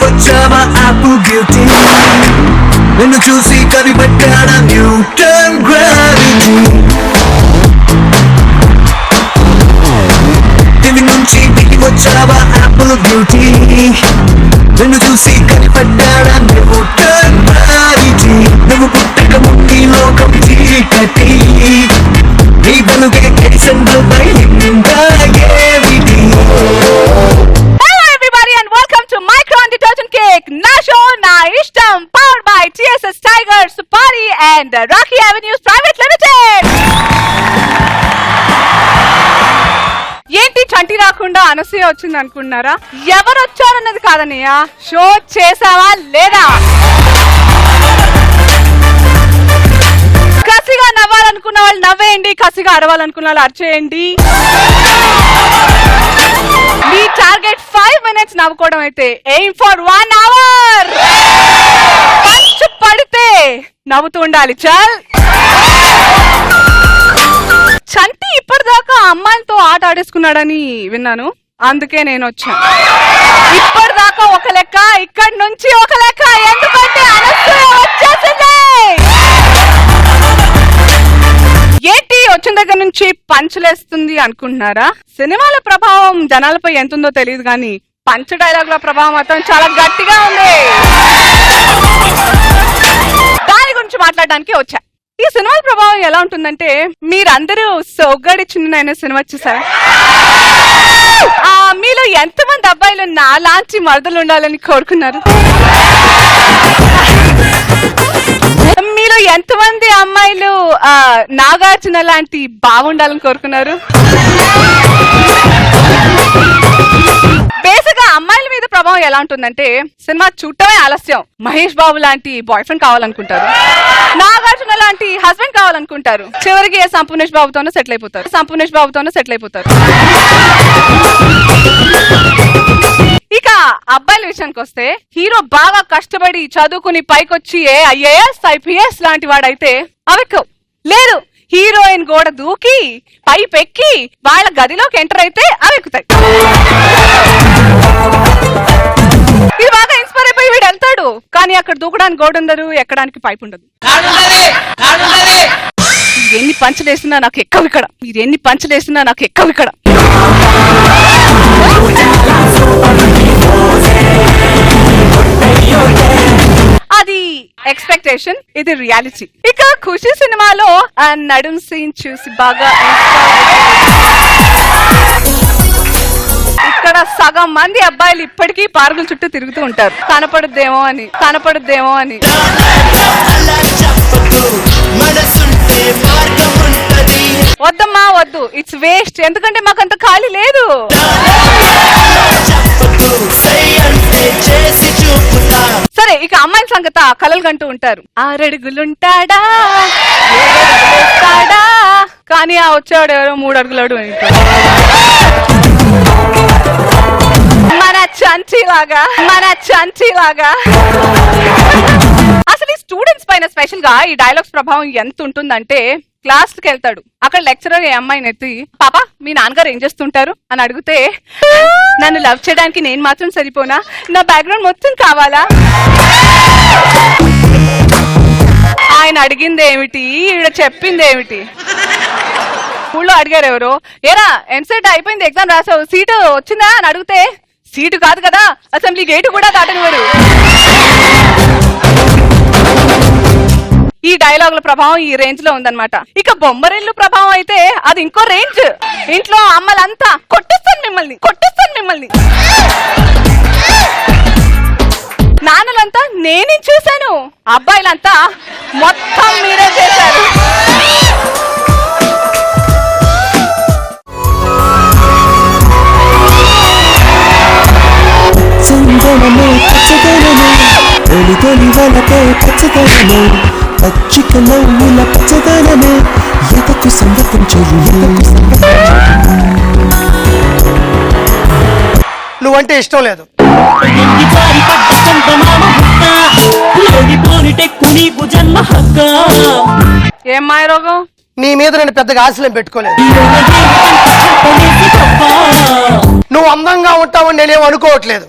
వచ్చావా apple beauty నిన్ను చూసి కనిపెట్టాడా న్యూటన్ గ్రావిటీ దివి నుంచి దిగి వచ్చావా ఆపిల్ బ్యూటీ నిన్ను చూసి కనిపెట్టాడా న్యూటన్ గ్రావిటీ నువ్వు పుట్టక ముందు లోకం చీకటి నీ వెలుగే కేసంలో బయలుందా ఏమిటి powered by TSS Tiger Safari and Rocky Avenues Private Limited. ఏంటి చంటి రాకుండా అనసూయ వచ్చింది అనుకున్నారా? ఎవరు వచ్చారన్నది కాదన్నయ్య, షో చేసావా లేదా? కసిగా నవ్వాలనుకున్న వాళ్ళు నవ్వేయండి, కసిగా అరవాలనుకున్న వాళ్ళు అరిచేయండి. మీ టార్గెట్ 5 minutes నవ్వుకోవడం అయితే ఎయిమ్ ఫర్ 1 hour. పంచ్ పడితే నవ్వుతూ ఉండాలి. చల్ చంటి ఇప్పటిదాకా అమ్మాయిలతో ఆట ఆడేసుకున్నాడని విన్నాను, అందుకే నేను వచ్చాను. ఇప్పటిదాకా ఒక లెక్క, ఇక్కడి నుంచి ఒక లెక్క, ఎందుకంటే అనసూయ వచ్చేసింది. ఏంటి వచ్చిన దగ్గర నుంచి పంచులేస్తుంది అనుకుంటున్నారా? సినిమాల ప్రభావం జనాలపై ఎంతుందో తెలియదు కానీ పంచ్ డైలాగుల ప్రభావం మాత్రం చాలా గట్టిగా ఉంది. దాని గురించి మాట్లాడడానికి వచ్చా. ఈ సినిమాల ప్రభావం ఎలా ఉంటుందంటే, మీరందరూ సొగ్గడి చిన్న సినిమా చూసారా? మీలో ఎంతమంది అబ్బాయిలు నాలాంటి మరదలు ఉండాలని కోరుకున్నారు? మీలో ఎంతమంది అమ్మాయిలు నాగార్జున లాంటి బాగుండాలని కోరుకున్నారు? బేసిక్గా అమ్మాయిల మీద ప్రభావం ఎలా ఉంటుందంటే, సినిమా చూడటమే ఆలస్యం మహేష్ బాబు లాంటి బాయ్ ఫ్రెండ్ కావాలనుకుంటారు, నాగార్జున లాంటి హస్బెండ్ కావాలనుకుంటారు, చివరికి సంపూర్ణేష్ బాబుతోనే సెటిల్ అయిపోతారు. ఇక అబ్బాయిల విషయానికి వస్తే, హీరో బాగా కష్టపడి చదువుకుని పైకొచ్చి IAS IPS లాంటి వాడైతే అవెక్కవు. లేదు, హీరోయిన్ గోడ దూకి పైపెక్కి వాళ్ళ గదిలోకి ఎంటర్ అయితే అవెక్కుతాయి. ఇది బాగా ఇన్స్పైర్ అయిపోయి వీడు వెళ్తాడు, కానీ అక్కడ దూకడానికి గోడ ఉండదు, ఎక్కడానికి పైపు ఉండదు. ఎన్ని పంచలేసినా నాకు ఎక్కవు ఇక్కడ. అది ఎక్స్పెక్టేషన్, ఇది రియాలిటీ. ఇక ఖుషి సినిమాలో ఆ నడుం సీన్ చూసి బాగా ఇక్కడ సగం మంది అబ్బాయిలు ఇప్పటికీ పార్కుల చుట్టూ తిరుగుతూ ఉంటారు, కనపడుద్దేమో అని. వద్దమ్మా వద్దు, ఇట్స్ వేస్ట్, ఎందుకంటే మాకంత ఖాళీ లేదు. సరే, ఇక అమ్మాయిల సంగత కలలు కంటూ ఉంటారు. 6 అడుగులుంటాడా, 7 అడుగులేస్తాడా, కానీ ఆ వచ్చాడు ఎవరో 3 అడుగులాడు. మన చంచి లాగా. అసలు ఈ స్టూడెంట్స్ పైన స్పెషల్ గా ఈ డైలాగ్స్ ప్రభావం ఎంత ఉంటుందంటే, క్లాస్ కి వెళ్తాడు, అక్కడ లెక్చరర్ ఏ అమ్మాయిని ఎత్తి, పాప మీ నాన్నగారు ఏం చేస్తుంటారు అని అడిగితే, నన్ను లవ్ చేయడానికి నేను మాత్రం సరిపోనా, నా బ్యాక్గ్రౌండ్ మొత్తం కావాలా? ఆయన అడిగింది ఏమిటి, ఈవిడ చెప్పింది ఏమిటి? స్కూల్లో అడిగారు ఎవరో, ఏరా ఎంసెట్ అయిపోయింది, ఎగ్జామ్ రాసావు, సీటు వచ్చిందా అని అడిగితే, సీటు కాదు కదా, అసెంబ్లీ గేటు కూడా దాటనివారు. ఈ డైలాగుల ప్రభావం ఈ రేంజ్ లో ఉందన్నమాట. ఇక బొమ్మరిల్లు ప్రభావం అయితే అది ఇంకో రేంజ్. ఇంట్లో అమ్మలంతా కొట్టిస్తాను మిమ్మల్ని, నాన్నలంతా నేనే చూశాను, అబ్బాయిలంతా మొత్తం మీరే చేశారు. పచ్చిక నవ్వుల పచ్చదనమే ఎదకు సంగతం చెయ్యి. నువ్వంటే ఇష్టం లేదు. ఏం మాయ రోగం? నీ మీద నేను పెద్దగా ఆశలేం పెట్టుకోలేదు. నువ్వు అందంగా ఉంటావని నేనేం అనుకోవట్లేదు.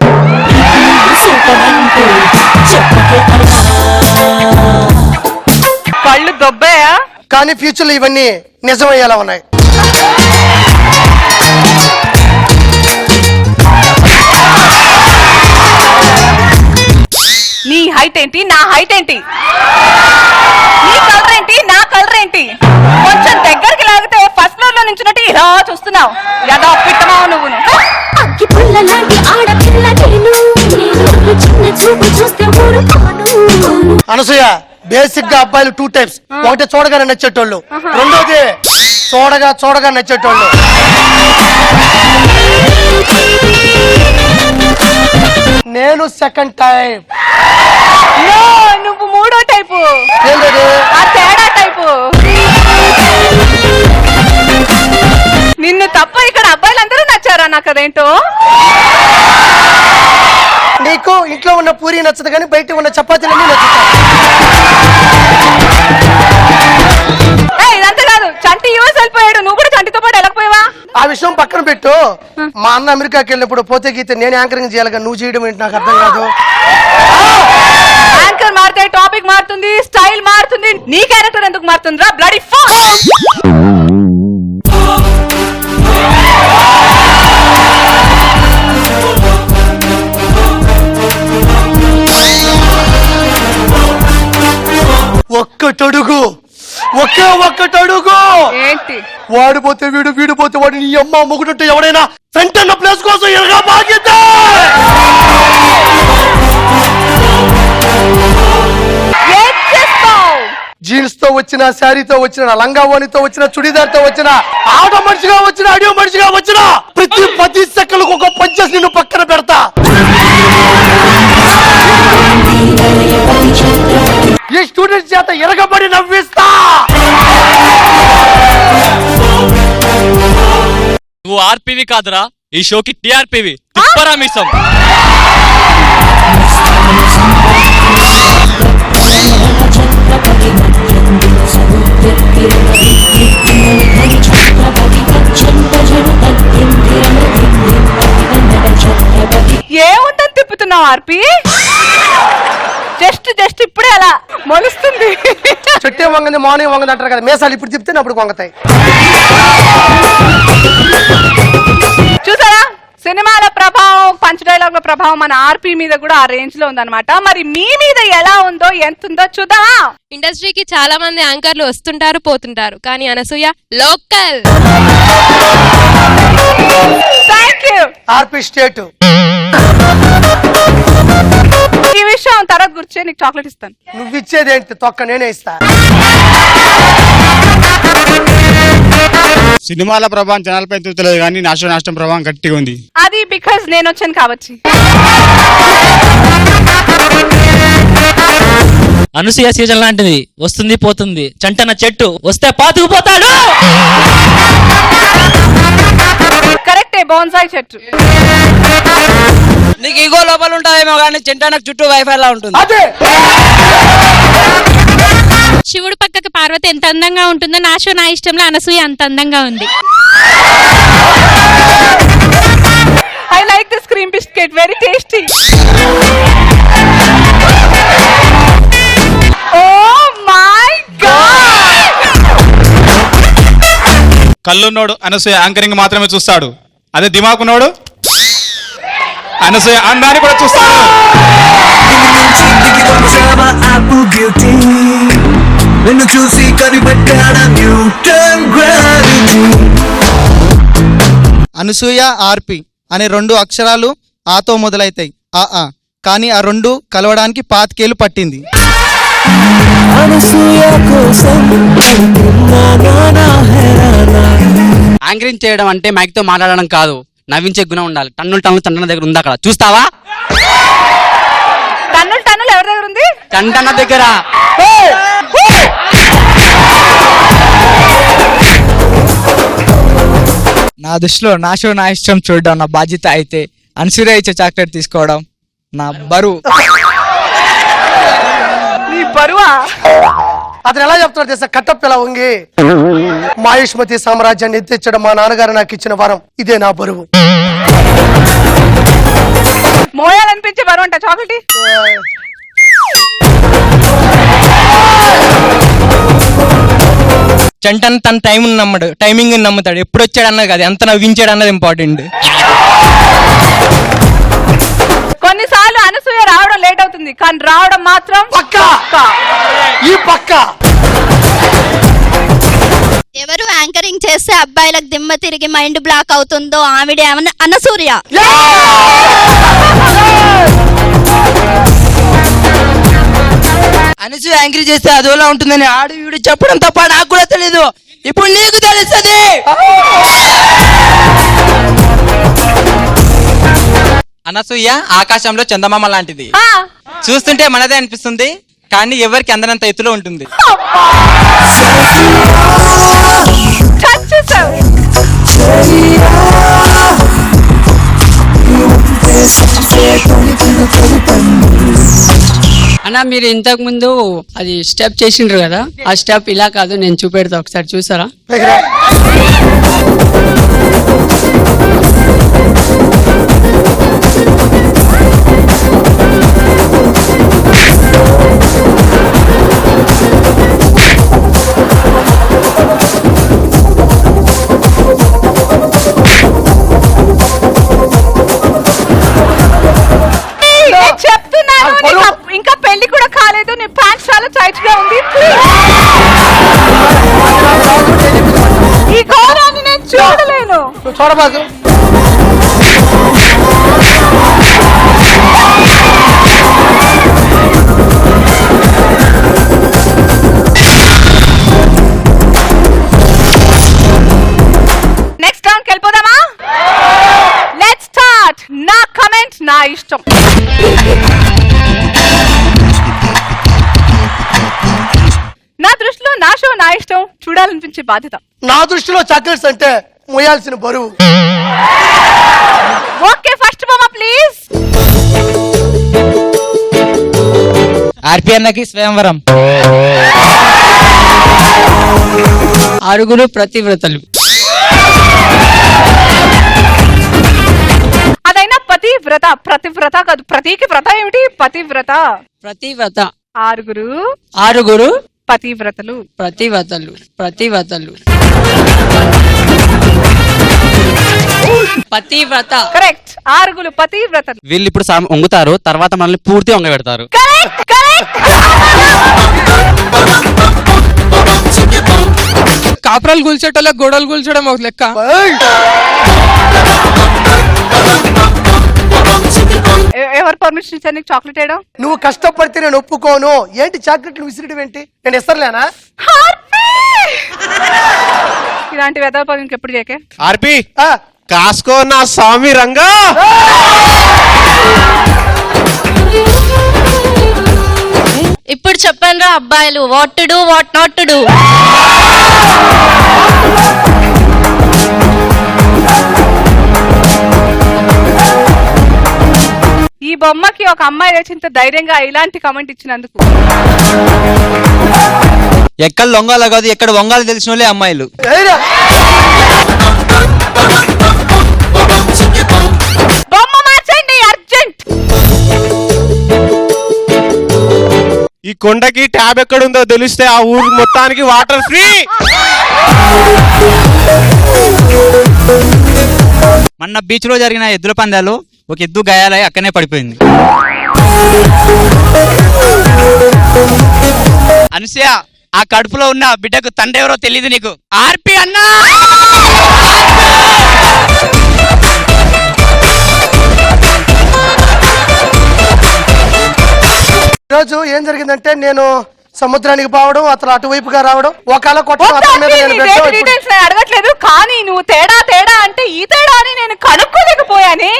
కళ్ళు దొబ్బయా? కానీ ఫ్యూచర్ లో ఇవన్నీ నిజమయ్యేలా ఉన్నాయి. నీ హైట్ ఏంటి, నా హైట్ ఏంటి? నీ కలర్ ఏంటి, నా కలర్ ఏంటి? కొంచెం దగ్గరికి లాగితే ఫస్ట్ ఫ్లోర్ లో నుంచున్నట్టు ఇలా చూస్తున్నావు. యదా పిట్టమావు నువ్వు. అగ్గి పుల్లలాంటి ఆడపిల్ల నేను చిన్న చూపు చూస్తే ఊరుకోను. అనసూయ, బేసిక్ గా అబ్బాయిలు 2 టైప్స్. ఒకటి చూడగానే నచ్చేటోళ్ళు, రెండోది చూడగా నచ్చేటోళ్ళు. నేను సెకండ్ టైప్. నువ్వు మూడో టైపు, ఏంటది? ఆ తేడా టైపు. నిన్ను తప్ప ఇక్కడ అబ్బాయిలందరూ నచ్చారా? నాకు అదేంటో. నీకు ఇంట్లో ఉన్న పూరి నచ్చదు కానీ బయట ఉన్న చపాతీలన్నీ నచ్చుతాయి. ఇదంతా కాదు, చంటి యూఎస్ వెళ్ళిపోయాడు, నువ్వు కూడా చంటితో పాటు వెళ్ళకపోయావా? ఆ విషయం పక్కన పెట్టు. మా అన్న అమెరికాకి వెళ్ళినప్పుడు పోతే గీతే నేను యాంకరింగ్ చేయాలిగా, నువ్వు చేయడం ఏంటి నాకు అర్థం కాదు. యాంకర్ మారితే టాపిక్ మారుతుంది, స్టైల్ మారుతుంది. నీ క్యారెక్టర్ ఎందుకు మారుతుందిరా బ్లడీ ఫాక్? ఒక్కటడుగు ఏంటి? వాడిపోతే వీడిపోతే వాడు. నీ అమ్మ మొగుడుంటే ఎవడైనా సెంటర్ ప్లేస్ కోసం ఎరగా బాగిద్దా. జీన్స్ తో వచ్చిన, శారీతో వచ్చిన, లంగా ఓనితో వచ్చిన, చుడిదార్తో వచ్చిన, ఆట మనిషిగా వచ్చిన, ఆడియో మనిషిగా వచ్చిన, ప్రతి 10 సెకండ్లకు ఒక పంచెస్ నిన్ను పక్కన పెడతా. ఈ స్టూడెంట్స్ చేత ఎరగబడి నవ్విస్తా. నువ్వు ఆర్పీవి కాదురా, ఈ షోకి టిఆర్పీవి. తిప్పరామిసం. ఏముందని తిప్పుతున్నావు ఆర్పి? జస్ట్ ఇప్పుడే అలా మొలుస్తుంది. చెట్టే వంగది మార్నింగ్ వంగది అంటారు కదా, మేసాలు ఇప్పుడు తిప్పితే అప్పుడు వంగతాయి. చూసారా, సినిమాల ప్రభావం, పంచ్ డైలాగుల ప్రభావం మన ఆర్పి మీద కూడా ఆ రేంజ్ లో ఉందన్నమాట. మరి మీ మీద ఎలా ఉందో, ఎంత ఉందో చూద్దామా? ఇండస్ట్రీకి చాలా మంది యాంకర్లు వస్తుంటారు, పోతుంటారు, కానీ Anasuya local. Thank you. RP state. ఈ విషయం తర్వాత గుర్చే నీకు చాక్లెట్ ఇస్తాను. నువ్వు ఇచ్చేది ఏంటి? తొక్క నేనే ఇస్తా. సినిమాల ప్రభావం జనాలపై తెలియదు కానీ నాశనం ప్రభావం గట్టిగా ఉంది. అది బికాజ్ నేను వచ్చాను కాబట్టి. అనసూయ సీజన్ లాంటిది, వస్తుంది పోతుంది. చంటన చెట్టు వస్తే పాతుకుపోతాడు. కరెక్టే, బోన్సాయి చెట్టు. నీకు ఈగో లోపల ఉంటాయేమో కానీ చెంటానకు చుట్టూ వైఫై లా ఉంటుంది. శివుడు పక్కకి పార్వతి ఎంత అందంగా ఉంటుందో నా షో నా ఇష్టంలో అనసూయ అంత అందంగా ఉంది. I like this cream biscuit, very tasty. Oh my god. కళ్ళున్నోడు అనసూయ యాంకరింగ్ మాత్రమే చూస్తాడు, అదే దిమాకున్నోడు అనసూయ అందాన్ని కూడా చూస్తాడు. చూసి అనసూయ ఆర్పి అనే 2 అక్షరాలు ఆతో మొదలైతాయి, ఆ కానీ ఆ 2 కలవడానికి 5 ఏళ్ళు పట్టింది. యాంకరింగ్ చేయడం అంటే మైక్ తో మాట్లాడడం కాదు, నవ్వించే గుణం ఉండాలి. టన్నుల దగ్గర ఉంది, అక్కడ చూస్తావా? టన్నులు ఎవరి దగ్గర ఉంది? చంటన్న దగ్గర. నా దృష్టిలో నా షో నా ఇష్టం చూడడం నా బాధ్యత అయితే అనసూయ ఇచ్చే చాక్లెట్ తీసుకోవడం నా బరువు. నీ బరువా? అతను ఎలా చెప్తున్నాడు తెలుసా? కట్టప్ ఎలా వంగి మాయుష్మతి సామ్రాజ్యాన్ని ఎత్తిచ్చడం మా నాన్నగారు నాకు ఇచ్చిన వరం, ఇదే నా బరువు. మోయాలనిపించే బరువు చాక్లెట్ చాక్లెట్ చంటన్ తన టైమింగ్ నమ్ముతాడు. ఎప్పుడు వచ్చాడు అన్నది కాదు, ఎంత నవ్వించాడు అన్నది ఇంపార్టెంట్. కొన్నిసార్లు అనసూయ రావడం లేట్ అవుతుంది, కానీ రావడం మాత్రం పక్కా. ఈ పక్క ఎవరు యాంకరింగ్ చేస్తే అబ్బాయిలకు దిమ్మ తిరిగి మైండ్ బ్లాక్ అవుతుందో ఆవిడే అనసూయ. అనసూయ యాంకరింగ్ చేస్తే అదోలా ఉంటుందని ఆడు వీడు చెప్పడం తప్ప నాకు కూడా తెలీదు. ఇప్పుడు నీకు తెలుస్తుంది. అనసూయ ఆకాశంలో చందమామ లాంటిది. చూస్తుంటే మనదే అనిపిస్తుంది, కానీ ఎవరికి అందనంత ఎత్తులో ఉంటుంది. అన్న మీరు ఇంతకు ముందు అది స్టెప్ చేసిండ్రు కదా, ఆ స్టెప్ ఇలా కాదు, నేను చూపెడతా, ఒకసారి చూసారా? చెప్తున్నాను, ఇంకా పెళ్లి కూడా కాలేదు, నీ ప్యాంట్ చాలా టైట్ గా ఉంది. ఈ ఘోరాన్ని నేను చూడలేను. చూడబాకు. నెక్స్ట్ రౌండ్కి వెళ్ళిపోదామా? Let's start. నా కమెంట్ నా ఇష్టం. నా దృష్టిలో నా షో నా ఇష్టం, చూడాలనిపించే బాధ్యత. నా దృష్టిలో చాక్లెట్స్ అంటే మోయాల్సిన బరువు. ఓకే, ఫస్ట్ బొమ్మ ప్లీజ్. ఆర్పి అన్నకి స్వయంవరం. ఆరుగురు ప్రతివ్రతలు. అదైనా పతివ్రత, ప్రతివ్రత కాదు. ప్రతికి వ్రత ఏమిటి? పతివ్రత. ప్రతివ్రత. ఆరుగురు పతివ్రతలు. పతివ్రత. కరెక్ట్, ఆరుగురు పతివ్రతలు. వీళ్ళు ఇప్పుడు వంగుతారు, తర్వాత మనల్ని పూర్తి వంగ పెడతారు. Correct correct. కాపురాలు కూల్చేటోళ్ళకి గొడవలు కూల్చడం ఒక లెక్క. ఎవరు పర్మిషన్ ఇచ్చారు నీకు చాక్లెట్ వేయడం? నువ్వు కష్టపడితే నేను ఒప్పుకోను. ఏంటి చాక్లెట్లు విసిరడం ఏంటి? నేను ఇస్తారులేనా? ఇలాంటి వెదవ పని ఇంకెప్పుడు చేయకే. ఆర్పి కాసుకో నా స్వామి రంగా. ఇప్పుడు చెప్పండి అబ్బాయిలు, what to do what not to do. ఈ బొమ్మకి ఒక అమ్మాయి లేచింత ధైర్యంగా ఇలాంటి కామెంట్ ఇచ్చినందుకు. ఎక్కడ లొంగాలో కాదు, ఎక్కడ వంగాలో తెలిసిన వాళ్ళే అమ్మాయిలు. బొమ్మ మార్చండి అర్జెంట్. ఈ కొండకి ట్యాబ్ ఎక్కడుందో తెలిస్తే ఆ ఊరు మొత్తానికి వాటర్ ఫ్రీ. మొన్న బీచ్ లో జరిగిన ఎద్దుల పందాలు ఒక ఎద్దు గాయాలై అక్కడనే పడిపోయింది. అనసూయ, ఆ కడుపులో ఉన్న బిడ్డకు తండ్రి ఎవరో తెలియదు నీకు. ఆర్పి అన్నా. ఈరోజు ఏం జరిగిందంటే, నేను సముద్రానికి పోవడం, అతను అటువైపుగా రావడం, ఒకవేళ డీటెయిల్స్ నేను అడగట్లేదు, కానీ నువ్వు తేడా తేడా అంటే ఈ తేడా అని నేను కనుక్కోలేకపోయాని.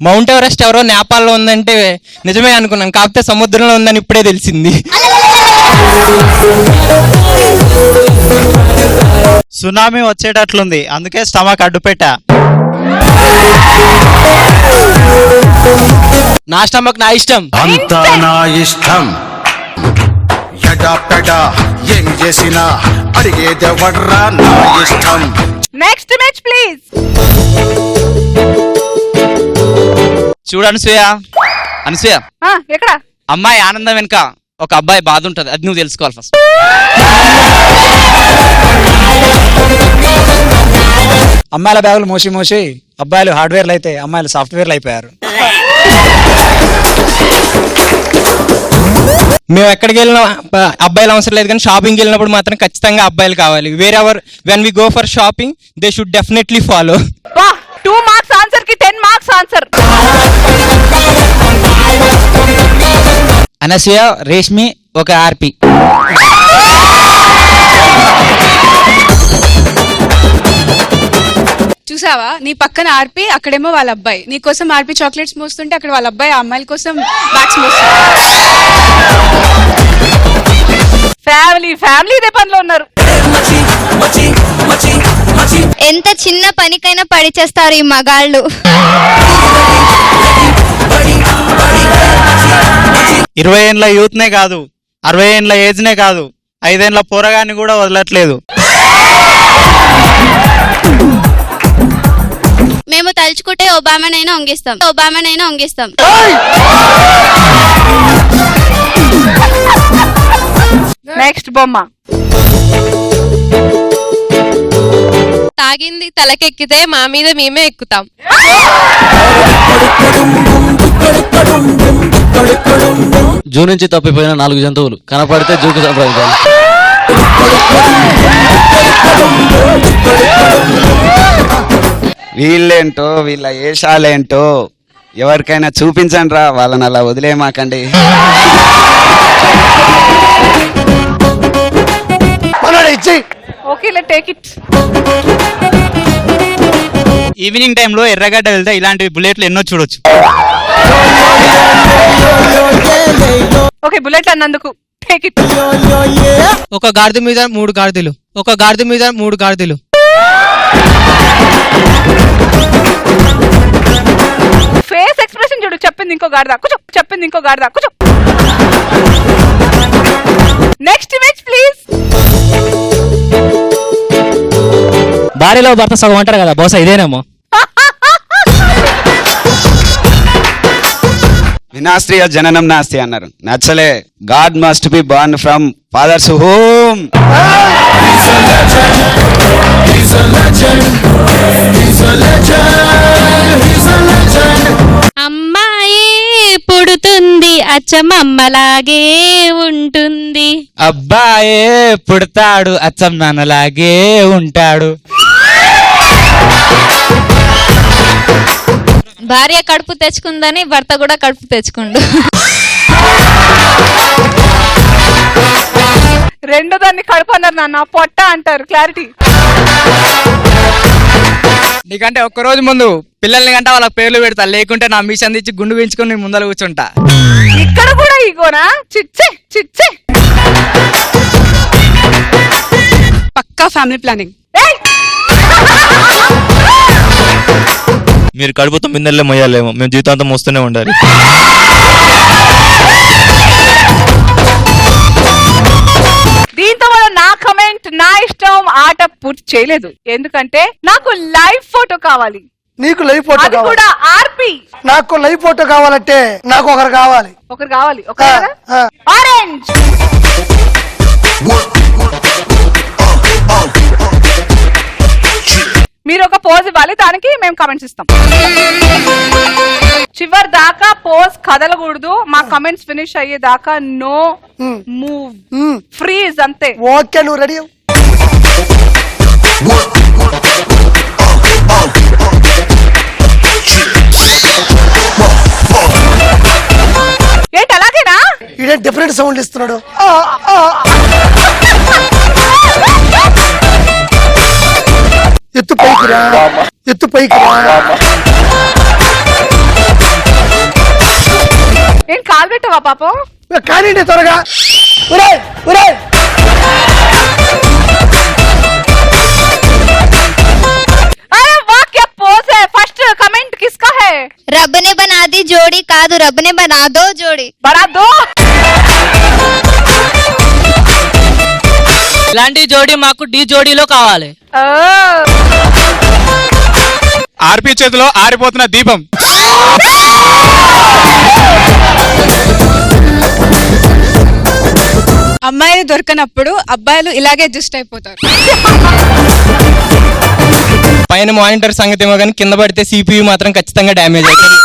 మౌంట్ ఎవరెస్ట్ ఎవరో నేపాల్లో ఉందంటే నిజమే అనుకున్నాను, కాకపోతే సముద్రంలో ఉందని ఇప్పుడే తెలిసింది. సునామీ వచ్చేటట్లుంది, అందుకే స్టమక్ అడ్డు పెట్టా. నా స్టమక్ నా ఇష్టం. అంతా నా ఇష్టం. ఎడా పెడా ఏం చేసినా అడిగేదెవడ్రా నా ఇష్టం. Next match please. చూడు అనసూయ, అనసూయ, ఎక్కడ అమ్మాయి ఆనందం వెనుక ఒక అబ్బాయి బాధ ఉంటది, అది నువ్వు తెలుసుకోవాలి ఫస్ట్. అమ్మాయిల బ్యాగులు మోసి మోసి అబ్బాయిలు హార్డ్వేర్లు అయితే అమ్మాయిలు సాఫ్ట్వేర్లు అయిపోయారు. మేము ఎక్కడికి వెళ్ళినా అబ్బాయిలు అవసరం లేదు, కానీ షాపింగ్కి వెళ్ళినప్పుడు మాత్రం ఖచ్చితంగా అబ్బాయిలు కావాలి. Wherever when we go for shopping they should definitely follow. 2 marks answer కి 10 మార్క్స్ ఆన్సర్. అనసూయ, రేష్మి ఒక ఆర్పి. చూసావా, నీ పక్కన ఆర్పి, అక్కడేమో వాళ్ళ అబ్బాయి. నీ కోసం ఆర్పి చాక్లెట్స్ మోస్తుంటే అక్కడ వాళ్ళ అబ్బాయి అమ్మాయిల కోసం బ్యాగ్స్ మోస్తుంటారు. ఫ్యామిలీ ఇదే పనిలో ఉన్నారు. ఎంత చిన్న పనికైనా పడి చేస్తారు ఈ మగాళ్ళు. 20 ఏళ్ళ యూత్ నే కాదు, 60 ఏళ్ళ ఏజ్ నే కాదు, 5 ఏళ్ళ పోరగాన్ని కూడా వదలట్లేదు. మేము తలుచుకుంటే ఒబామానైనా వంగిస్తాం. నెక్స్ట్ బొమ్మ. తాగింది తలకెక్కితే మా మీద మేమే ఎక్కుతాం. జూ నుంచి తప్పిపోయిన 4 జంతువులు కనపడితే జూకు సంప్రదించాలి. వీళ్ళేంటో వీళ్ళ ఏషాలేంటో ఎవరికైనా చూపించండి రా, వాళ్ళని అలా వదిలేమాకండి. Okay, let take it. Evening టైంలో ఎర్రగడ్డ వెళ్తే ఇలాంటి బుల్లెట్లు ఎన్నో చూడొచ్చు. ఓకే, బుల్లెట్ అన్నందుకు టేక్ ఇట్. ఒక గాడిద మీద 3 గాడిదలు, ఒక గాడిద మీద 3 గాడిదలు. ఫేస్ ఎక్స్ప్రెషన్ చూడు. చెప్పింది ఇంకో గాడిద, కూర్చో. Next image please. భార్యలో భర్త సగం అంటారు కదా, బహుశా ఇదేనేమో. వినాస్త్రియ జననం నాస్తి అన్నారు, నచ్చలే. God must be born from father's home. అమ్మాయి పుడుతుంది అచ్చమమ్మలాగే ఉంటుంది. అబ్బాయే పుడతాడు అచ్చం నాన్నలాగే ఉంటాడు. భార్య కడుపు తెచ్చుకుందని భర్త కూడా కడుపు తెచ్చుకుండు. రెండో దాన్ని కడుపు అన్నారు నాన్న, పొట్ట అంటారు. క్లారిటీ. నీకంటే ఒక్కరోజు ముందు పిల్లల్ని కంటే వాళ్ళకి పేర్లు పెడతా, లేకుంటే నా మిషన్ తెచ్చి గుండు పెంచుకొని ముందర కూర్చుంటా. ఇక్కడ కూడా ఈగోనా? చిచ్చే. పక్కా ఫ్యామిలీ ప్లానింగ్. మీరు కడుపుతో మిందల్లే మొయ్యాలేమో, మేము జీవితాంతం మోస్తూనే ఉండాలి. దీంతో నా కమెంట్, నా ఇష్టం ఆట పూర్తి చేయలేదు. ఎందుకంటే నాకు లైవ్ ఫోటో కావాలి. నీకు లైవ్ ఫోటో అది కూడా ఆర్పి. నాకు లైవ్ ఫోటో కావాలంటే నాకు ఒకరు కావాలి. ఆరెంజ్. మీరు ఒక పోజ్ ఇవ్వాలి, దానికి మేము కమెంట్స్ ఇస్తాం. చివరి దాకా పోజ్ కదలకూడదు. మా కమెంట్స్ ఫినిష్ అయ్యేదాకా నో మూవ్, ఫ్రీజ్ అంతే. ఓకే, నువ్వు రెడీ? ఏంటి అలాగేనా? ఇదే డిఫరెంట్ సౌండ్ ఇస్తున్నాడు. ఎత్తు పైకి రా. ఏం కాలు పెట్టవా పాపం? కానీ త్వరగా. ఫస్ట్ కమెంట్ కిస్కా హై? రబ్ నే బనాది జోడి కాదు, రబ్ నే బనాదో జోడి. బనాదో. ఇలాంటి జోడీ మాకు డి జోడీలో కావాలి. ఆర్పి చేతిలో ఆరిపోతున్న దీపం. అమ్మాయిలు దొరకనప్పుడు అబ్బాయిలు ఇలాగే అడ్జస్ట్ అయిపోతారు. పైన మానిటర్ సంగతి ఏమో కానీ కింద పడితే CPU మాత్రం ఖచ్చితంగా డ్యామేజ్ అవుతుంది.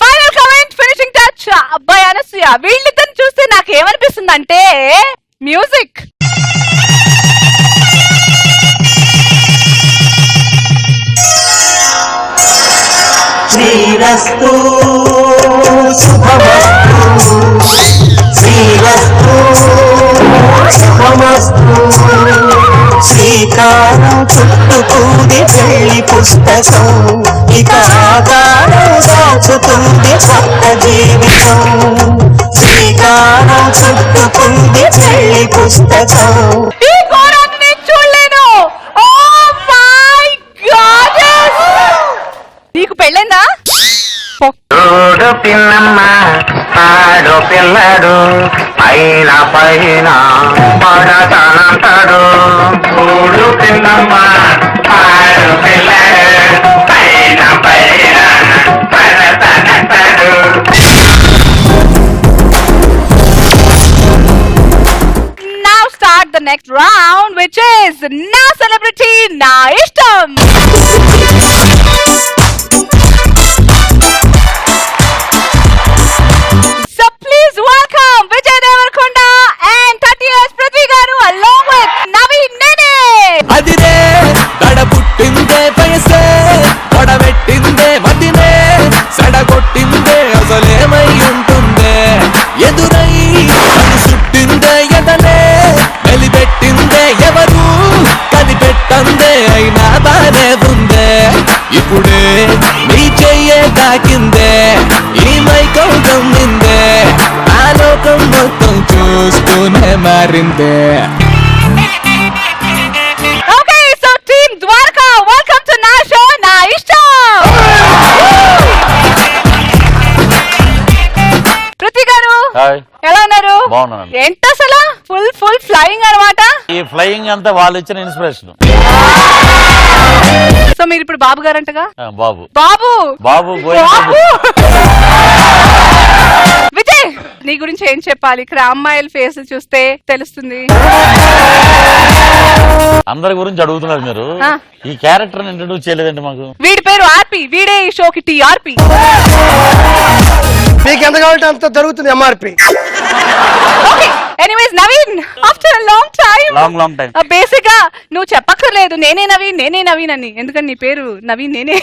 Final comment, finishing touch. అబ్బాయి అనసూయ వీళ్ళిద్దరిని చూస్తే నాకు ఏమనిపిస్తుంది అంటే మ్యూజిక్. శ్రీరస్తు శుభమస్తు శ్రీరస్తు శుభమస్తు శ్రీకారం చుట్టుకుంది పెళ్లి పుస్తకం ఇక ఆకారం దాచుతుంది కొత్త జీవితం శ్రీకారం చుట్టుకుంది పెళ్లి పుస్తకం. ఈ ఘోరాన్ని నేను చూడలేను. Oh my God. నీకు పెళ్ళైందా? తోడు పిల్లమ్మ ఆడు పిల్లడు పైన పైన పడతానంటాడు తోడు పిల్లమ్మ ఆడు పిల్లడు పైన పైన పడతానంటాడు. Now start the next round, which is నా సెలబ్రిటీ నా ఇష్టం. So please welcome Vijay Devarkonda and 30 years Prithvi garu along with Naveen Nene. అదిరే దడ పుట్టిందే పైసే తొడబెట్టిందే మదినే సడగొట్టిందే అసలేమై ఉంటుందే ఎదురై అది సుట్టిందే ఎదలే వెలిపెట్టిందే ఎవరు కనిపెట్టందే అయినా బానే ఉందే ఇప్పుడే నీ చెయ్యే తాకిందే ఈ మైకం గమ్మిందే ఆ లోకం మొత్తం చూస్తూనే మారిందే. Okay, so team Dwarka, welcome to నా షో నా ఇష్టం. పృథ్వీ గారు ఎలా ఉన్నారు? బాగున్నాను. ఏంటి అసలు ఫుల్ ఫ్లయింగ్ అన్నమాట. ఈ ఫ్లయింగ్ అంతా వాళ్ళు ఇచ్చిన ఇన్స్పిరేషన్. సో మీరు ఇప్పుడు బాబు గారంటగా? బాబు బాబు బాబు విజయ్, నీ గురించి ఏం చెప్పాలి? ఇక్కడ అమ్మాయిల ఫేస్ చూస్తే తెలుస్తుంది. అందరి గురించి అడుగుతున్నారు మీరు. ఈ క్యారెక్టర్ ఇంట్రడ్యూస్ చేయలేదండి మాకు. వీడి పేరు ఆర్పి, వీడే ఈ షోకి టీఆర్పి. మీకు ఎంత కావాలంటే అంత జరుగుతుంది MRP. Okay, anyways Naveen, after a long time basic గా నువ్వు చెప్పక్కర్లేదు నేనే నవీన్ అని, ఎందుకంటే నీ పేరు నవీన్ నేనే.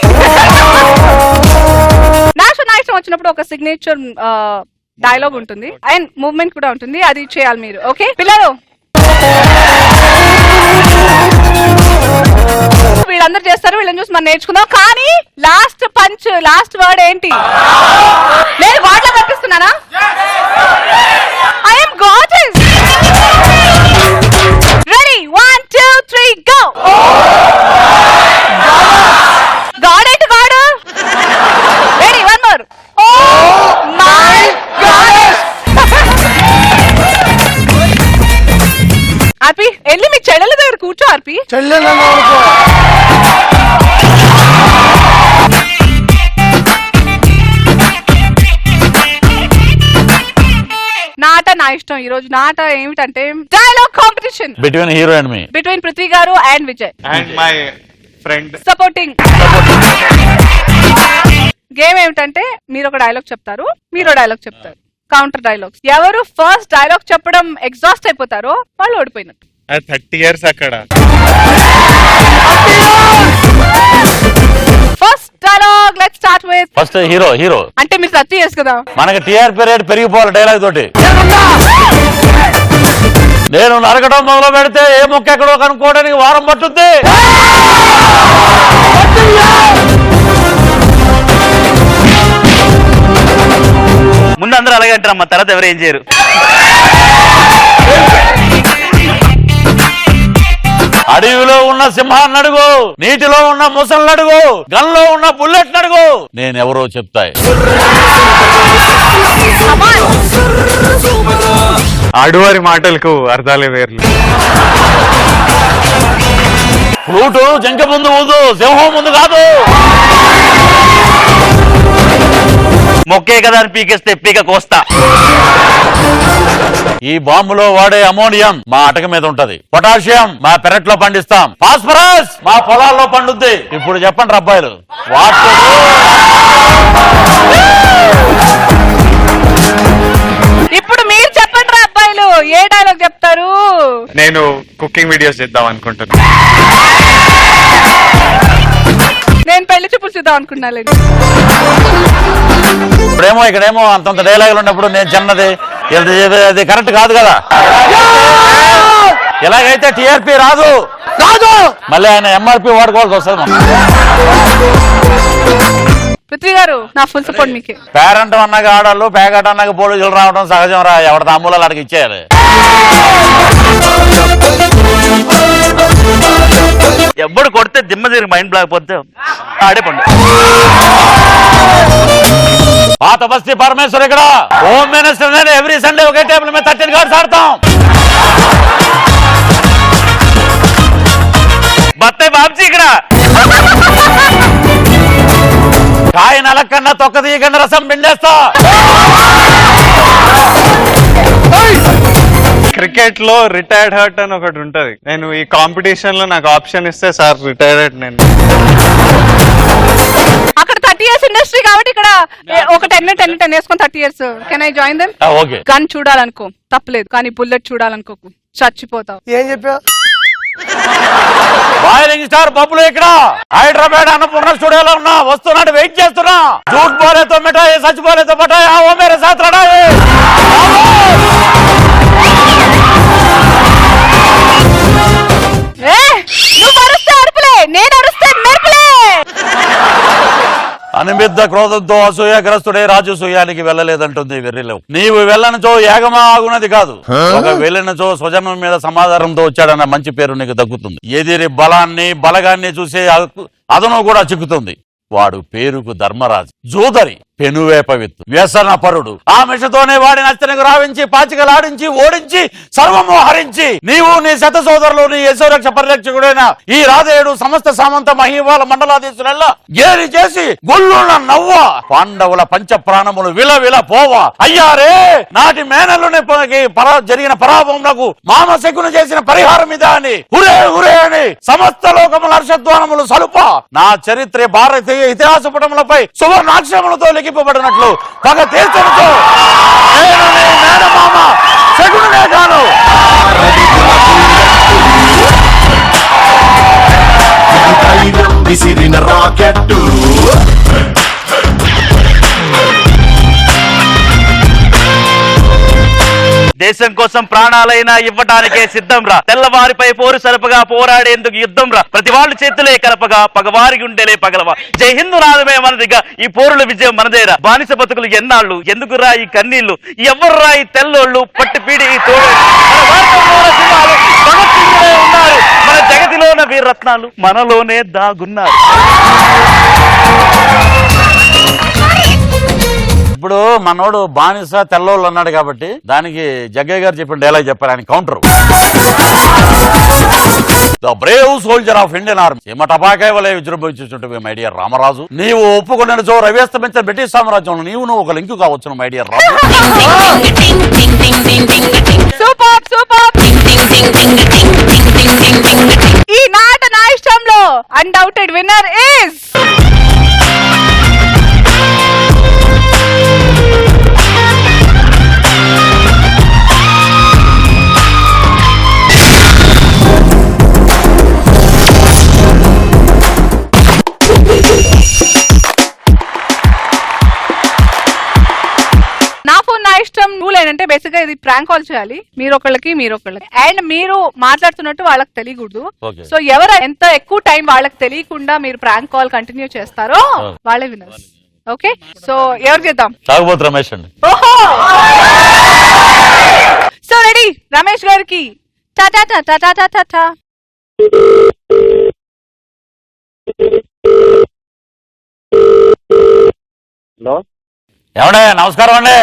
నా ఇష్టం వచ్చినప్పుడు ఒక సిగ్నేచర్ డైలాగ్ ఉంటుంది అండ్ మూవ్మెంట్ కూడా ఉంటుంది, అది చేయాలి మీరు. ఓకే పిల్లలు, వీళ్ళందరూ చేస్తారు, వీళ్ళని చూసి మనం నేర్చుకుందాం. కానీ లాస్ట్ పంచ్, లాస్ట్ వర్డ్ ఏంటి? నేను వాటిలో కనిపిస్తున్నానా? I'm gorgeous. Ready, 1 2 3 go. God ఏంటి god? Ready, one more. Oh my god. RP వెళ్ళి మీ చెల్లెల దగ్గర కూర్చో. ఆర్పి నాట నా ఇష్టం. ఈ రోజు నాట ఏమిటంటే dialogue competition between hero and me, between Prithvi garu and Vijay and my friend supporting. Game ఏమిటంటే మీరు ఒక డైలాగ్ చెప్తారు, మీరు డైలాగ్ చెప్తారు, కౌంటర్ డైలాగ్స్. ఎవరు ఫస్ట్ డైలాగ్ చెప్పడం ఎగ్జాస్ట్ అయిపోతారో వాళ్ళు ఓడిపోయినట్టు. 30 years అక్కడ. First dialogue let's start with first hero అంటే మీరు 30 years కదా, మనకి టీఆర్పీ రేట్ పెరిగిపోవాలి డైలాగ్ తోటి. నేను నరకడం మొదలు పెడితే ఏ మొక్క ఎక్కడో కనుక్కోవడానికి వారం పట్టుద్ది. ముందు అందరూ అలాగే అంటారమ్మా, తర్వాత ఎవరు ఏం చేయరు. అడవిలో ఉన్న సింహాన్ని అడుగు, నీటిలో ఉన్న ముసలిని అడుగు, గన్లో ఉన్న బుల్లెట్ అడుగు, నేనెవరో చెప్తాయి. ఆడువారి మాటలకు అర్థాలే వేర్లు. ఫ్లూటు జంక ముందు ఊదు, సింహం ముందు కాదు. మొక్కే కదా అని పీకేస్తే పీక కోస్తా. ఈ బాంబులో వాడే అమోనియం మా అటక మీద ఉంటది, పొటాషియం మా పెరట్లో పండిస్తాం, ఫాస్ఫరస్ మా పొలాల్లో పండుద్ది. ఇప్పుడు చెప్పండి అబ్బాయిలు, ఇప్పుడు మీరు చెప్పండి రా అబ్బాయిలు, ఏ డైలాగ్ చెప్తారు? నేను కుకింగ్ వీడియోస్ చేద్దాం అనుకుంటున్నా. నేను పెళ్లి చూపులు చూద్దాం అనుకున్నాను. ఇప్పుడేమో ఇక్కడేమో అంతంత డైలాగులు ఉన్నప్పుడు నేను చిన్నది, అది కరెక్ట్ కాదు కదా. ఎలాగైతే టిఆర్పి రాదు మళ్ళీ ఆయన ఎంఆర్పి వాడుకోవాల్సి వస్తుంది. పృథ్వీ గారు, నా ఫుల్ సపోర్ట్ మీకే. పేరెంట్ అన్నాక ఆడాళ్ళు, పేగట అన్నాక పోలీసులు రావడం సహజం రా. ఎవరి తాంబూలాలు అడిగి ఇచ్చేయాలి. ఎవ్వడు కొడితే దిమ్మ తిరిగి మైండ్ బ్లాక్ పోతే ఆడే పండు. పాత బస్తీ పరమేశ్వర్ ఇక్కడ హోమ్ మినిస్టర్ నేను ఎవ్రీ సండే ఒకే టేబుల్ మీద 13 కార్డ్స్ ఆడతాం. బత్తాయి బాబ్జీ ఇక్కడ. కాయ నలకన్నా తొక్క తీయకుండా రసం పిండేస్తా. క్రికెట్ లో రిటైర్డ్ హర్ట్ అని ఒకటి ఉంటది. నేను ఈ కాంపిటీషన్ లో నాకు ఆప్షన్ ఇస్తే సార్ రిటైర్డ్ నేను. అక్కడ 30 years ఇండస్ట్రీ కాబట్టి ఇక్కడ ఒక 10 వేసుకొని 30 years. Can I join them? Okay. Gun చూడాలనుకో తప్పలేదు, కానీ బుల్లెట్ చూడాలనుకోకు, చచ్చిపోతావు. ఏం చెప్పా? బాయిలింగ్ స్టార్ బబ్బులు ఇక్కడ హైదరాబాద్ అన్నపూర్ణ స్టూడియోలో ఉన్నా, వస్తున్నాడు, వెయిట్ చేస్తున్నా. జూట్ బోలేతో మిఠాయి, సచ్ బోలేతో మిఠాయి, ఓ మేరే సాత్ లడాయి. నువ్వు అరుస్తే అరుపులే, నేను అరుస్తే మెరుపులే. అనిమిద్ద క్రోధంతో అసూయాగ్రస్తుడే రాజు సూయానికి వెళ్ళలేదంటుంది వెర్రిలేవు. నీవు వెళ్ళనచో యాగమా ఆగునది కాదు, ఒక వెళ్ళినచో స్వజనం మీద సమాధానంతో వచ్చాడన్న మంచి పేరు నీకు దక్కుతుంది. ఎదిరి బలాన్ని బలగాన్ని చూసే అదను కూడా చిక్కుతుంది. వాడు పేరుకు ధర్మరాజు, జూదరి, పెనువేప విత్తు, వ్యసన పరుడు. ఆ మిషతోనే వాడిని అచ్చనకు రావించి, పాచికలాడించి, ఓడించి, సర్వము హరించి నీవు నీ శత సోదరులు నీ యశోరక్ష పరిరక్షకుడైన ఈ రాధేయుడు సమస్త సామంత మహివాల మండలాధీశులెల్లా గేలి చేసి గొల్లున నవ్వ పాండవుల పంచ ప్రాణములు విల విల పోవ. అయ్యారే నాటి మేనల్లోనే జరిగిన పరాభములకు మామశకును చేసిన పరిహారం ఇదా అని హురే హురే అని సమస్త లోకముల హర్షధ్వానములు సలుప నా చరిత్ర భారతీయ ఇతిహాస పుటములపై సువర్ణాక్షరములతో లిఖింపబడినట్లు పగ తీర్చడంతో నేను నీ మేనమామ శకునునే కాను. విసిరిన రాకెట్టు దేశం కోసం ప్రాణాలైనా ఇవ్వటానికే సిద్ధం రా. తెల్లవారిపై పోరు సరపగా పోరాడేందుకు యుద్ధం రా. ప్రతి వాళ్ళు చేతులే కలపగా పగవారి గుండెలే పగలవా. జై హిందూ నాదమే మనదిగా, ఈ పోరుల విజయం మనదేరా. బానిస బతుకులు ఎన్నాళ్ళు, ఎందుకురా ఈ కన్నీళ్లు, ఎవర్రా ఈ తెల్లోళ్ళు, పట్టి పీడి ఈ తోడు. ఉన్నారు మన జగతిలోన వీరరత్నాలు మనలోనే దాగున్నారు. ఇప్పుడు మనోడు బానిస తెల్లోళ్ళు అన్నాడు కాబట్టి దానికి జగ్గయ్య గారు చెప్పిన డైలాగ్ చెప్పారు, ఆయన counter. The Brave soldier of Indian army సీమ టపాకాయ వలె విజృంభించుంటే మై డియర్ రామరాజు. నీవు ఒప్పుకున్న చో రవ్యస్తమించిన బ్రిటిష్ సామ్రాజ్యంలో నీవు ఒక లింకు కావచ్చు మై డియర్ రాజు. ఈ నాట నా ఇష్టంలో అన్డౌటెడ్ విన్నర్ ఇస్ ఇష్టం. రూల్ ఏంటంటే బేసిక్ గా ఇది ప్రాంక్ కాల్ చేయాలి, మీరు ఒకళ్ళకి అండ్ మీరు మాట్లాడుతున్నట్టు వాళ్ళకి తెలియకూడదు. సో ఎవరు ఎంత ఎక్కువ టైం వాళ్ళకి తెలియకుండా మీరు ప్రాంక్ కాల్ కంటిన్యూ చేస్తారో వాళ్ళే విన్నర్స్. ఓకే, సో ఎవరు చేద్దాం? తాగుబోతు రమేష్ అండి. ఓహో, సో రెడీ రమేష్ గారికి టాటా టాటా టాటా టాటా. హలో, ఏమండే నమస్కారం అండి.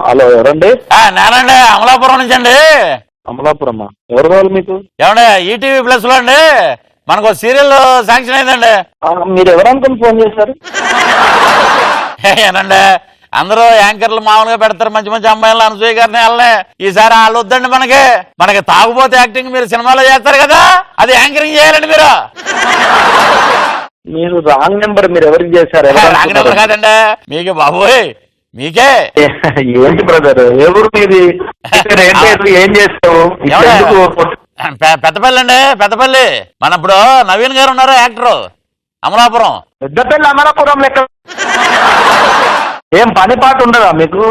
హలో, ఎవరండి? నేనండి, అమలాపురం నుంచి అండి. అమలాపురమ్మా, ఎవరు కావాలి మీకు? ఏమండే ఈటీవీ ప్లస్ లో అండి మనకు సీరియల్ శాంక్షన్ అయిందండి. మీరు ఎవరనుకుని ఫోన్ చేశారు? ఏనండి అందరూ యాంకర్లు మామూలుగా పెడతారు మంచి మంచి అమ్మాయిలు అనసూయ గారిని వెళ్ళే. ఈసారి వాళ్ళు వద్దండి మనకి తాగుబోతే యాక్టింగ్ మీరు సినిమాలో చేస్తారు కదా, అది యాంకరింగ్ చేయాలండి మీరు. మీరు రాంగ్ నెంబర్. మీరు ఎవరికి చేశారు? రాంగ్ నెంబర్ కాదండి మీకే బాబోయ్, మీకే. ఏంటి బ్రదర్ ఎవరు మీది? ఏం చేస్తావు? పెద్దపల్లి అండి, పెద్దపల్లి. మన ఇప్పుడు నవీన్ గారు ఉన్నారు యాక్టర్, అమలాపురం. పెద్దపల్లి అమలాపురం లెక్క ఏం పని పాట ఉండదా మీకు?